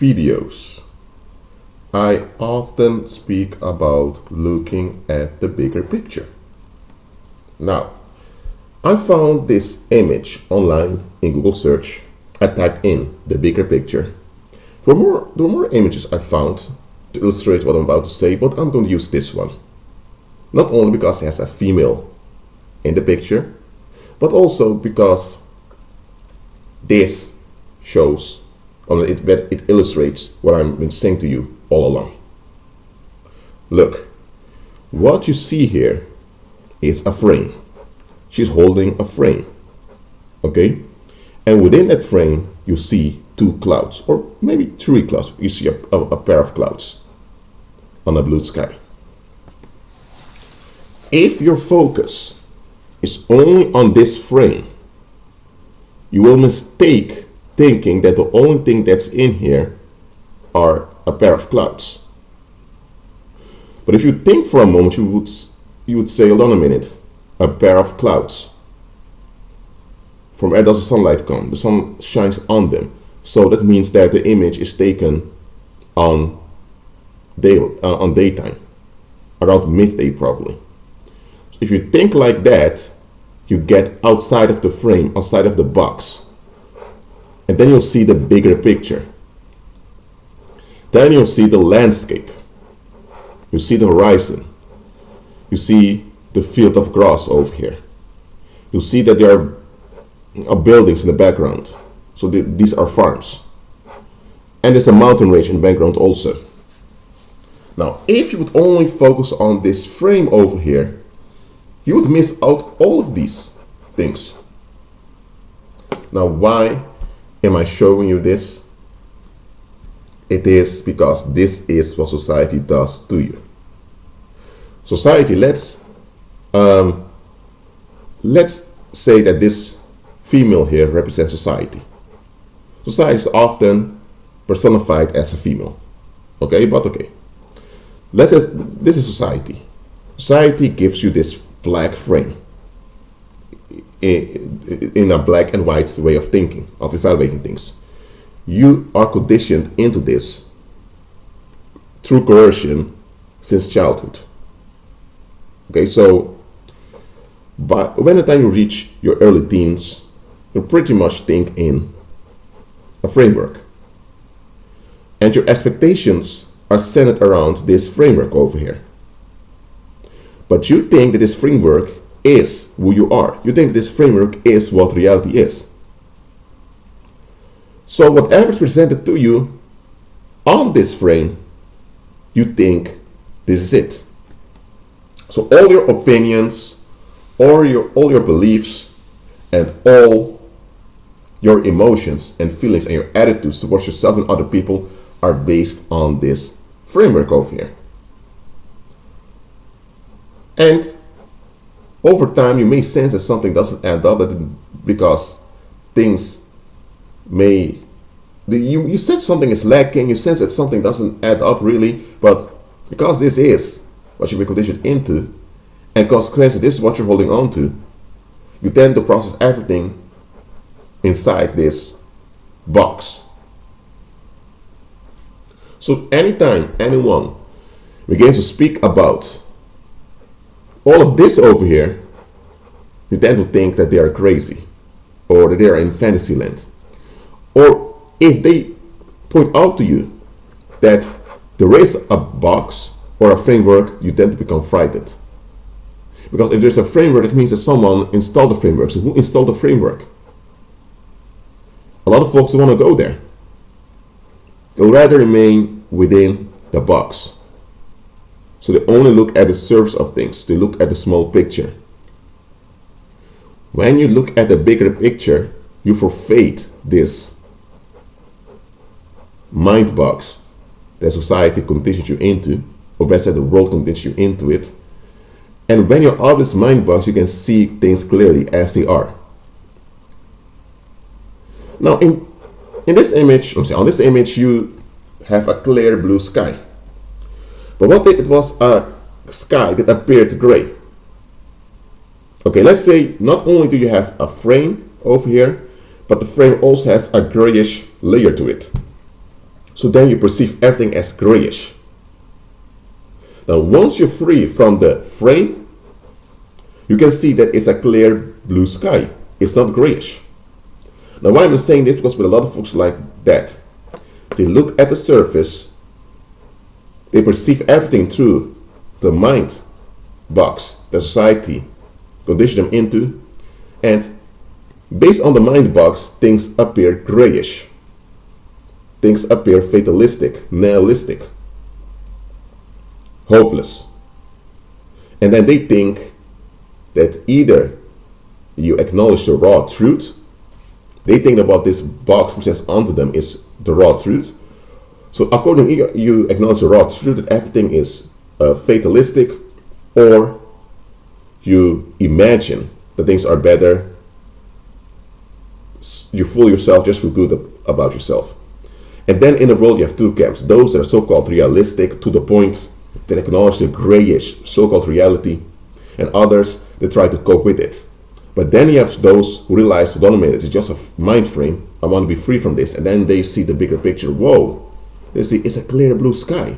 videos, I often speak about looking at the bigger picture. Now, I found this image online in Google search. I typed in the bigger picture. There were more images I found to illustrate what I'm about to say, but I'm going to use this one. Not only because it has a female in the picture, but also because this shows, or it illustrates what I've been saying to you all along. Look, what you see here is a frame. She's holding a frame, okay? And within that frame, you see two clouds, or maybe three clouds. You see a pair of clouds on a blue sky. If your focus is only on this frame, you will mistake thinking that the only thing that's in here are a pair of clouds. But if you think for a moment, you would say, hold on a minute, a pair of clouds. From where does the sunlight come? The sun shines on them. So that means that the image is taken on daytime, around midday probably. So if you think like that, you get outside of the frame, outside of the box. And then you'll see the bigger picture. Then you'll see the landscape. You see the horizon. You see the field of grass over here. You'll see that there are buildings in the background. So these are farms. And there's a mountain range in the background also. Now, if you would only focus on this frame over here, you would miss out all of these things. Now, why am I showing you this? It is because this is what society does to you. Society, let's say that this female here represents society. Society is often personified as a female. Okay, but okay. This is society. Society gives you this black frame in a black and white way of thinking, of evaluating things. You are conditioned into this through coercion since childhood. Okay, so when the time you reach your early teens, you pretty much think in a framework. And your expectations are centered around this framework over here. But you think that this framework is who you are. You think this framework is what reality is. So whatever is presented to you on this frame, you think this is it. So all your opinions, all your beliefs, and all your emotions and feelings and your attitudes towards yourself and other people are based on this framework over here. And over time you may sense that something doesn't add up, because things you sense something is lacking, you sense that something doesn't add up really, but because this is what you've been conditioned into, and consequently this is what you're holding on to, you tend to process everything inside this box. So anytime anyone begins to speak about all of this over here, you tend to think that they are crazy, or that they are in fantasy land. Or if they point out to you that there is a box or a framework, you tend to become frightened. Because if there's a framework, it means that someone installed the framework. So who installed the framework? A lot of folks don't want to go there. They'll rather remain within the box. So they only look at the surface of things. They look at the small picture. When you look at the bigger picture, you forfeit this mind box that society conditions you into, or better said, the world conditions you into it. And when you're out of this mind box, you can see things clearly as they are. Now, in this image, on this image, you have a clear blue sky. But what if it was a sky that appeared gray? Okay, let's say not only do you have a frame over here, but the frame also has a grayish layer to it. So then you perceive everything as grayish. Now once you're free from the frame, you can see that it's a clear blue sky. It's not grayish. Now why I'm saying this, because with a lot of folks like that, they look at the surface, they perceive everything through the mind box that society conditioned them into, and based on the mind box, things appear grayish. Things appear fatalistic, nihilistic, hopeless. And then they think that either you acknowledge the raw truth, they think about this box which has onto them is the raw truth. So according you acknowledge the raw truth that everything is fatalistic, or you imagine that things are better, you fool yourself, just feel good about yourself. And then in the world you have two camps: those that are so-called realistic, to the point that acknowledge the grayish so-called reality, and others that try to cope with it. But then you have those who realize, hold on a minute, it's just a mind frame, I want to be free from this. And then they see the bigger picture. Whoa, they see it's a clear blue sky,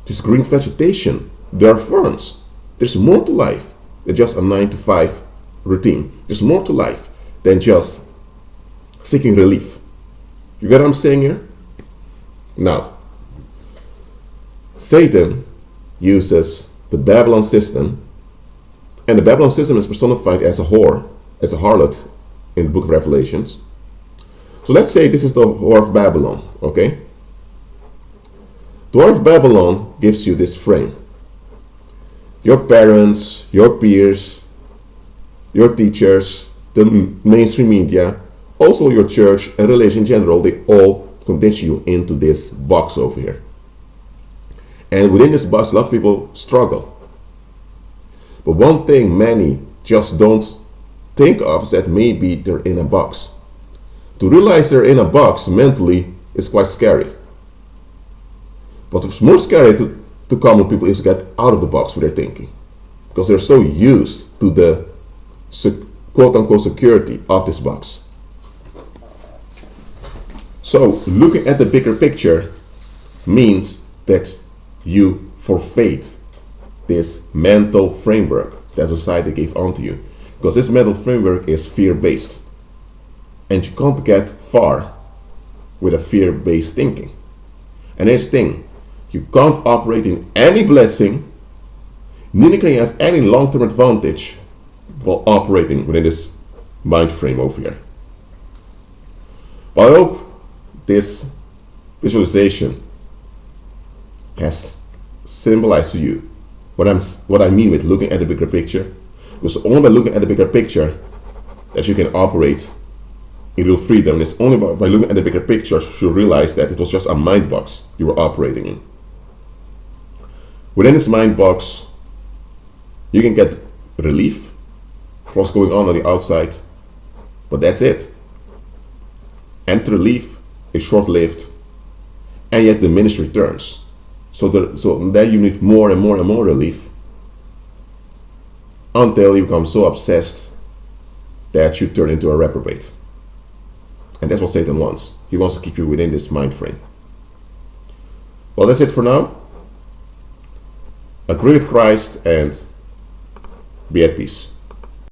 there's green vegetation, there are ferns, there's more to life than just a 9 to 5 routine. There's more to life than just seeking relief. You get what I'm saying here? Now, Satan uses the Babylon system, and the Babylon system is personified as a whore, as a harlot in the book of Revelations. So let's say this is the whore of Babylon, okay? The whore of Babylon gives you this frame. Your parents, your peers, your teachers, the mainstream media, also your church and religion in general, they all condition you into this box over here. And within this box, a lot of people struggle. But one thing many just don't think of is that maybe they're in a box. To realize they're in a box mentally is quite scary. But what's more scary to common people is to get out of the box with their thinking, because they're so used to the quote-unquote security of this box. So looking at the bigger picture means that you forfeit this mental framework that society gave onto you, because this mental framework is fear-based, and you can't get far with a fear-based thinking. And here's the thing, you can't operate in any blessing, neither can you have any long-term advantage while operating within this mind frame over here. Well, I hope this visualization has symbolized to you what I mean with looking at the bigger picture. Because only by looking at the bigger picture that you can operate in real freedom. It's only by looking at the bigger picture you realize that it was just a mind box you were operating in. Within this mind box, you can get relief for what's going on the outside, but that's it. And the relief is short-lived, and yet diminished returns. So then you need more and more and more relief until you become so obsessed that you turn into a reprobate. And that's what Satan wants. He wants to keep you within this mind frame. Well, that's it for now. Agree with Christ and be at peace.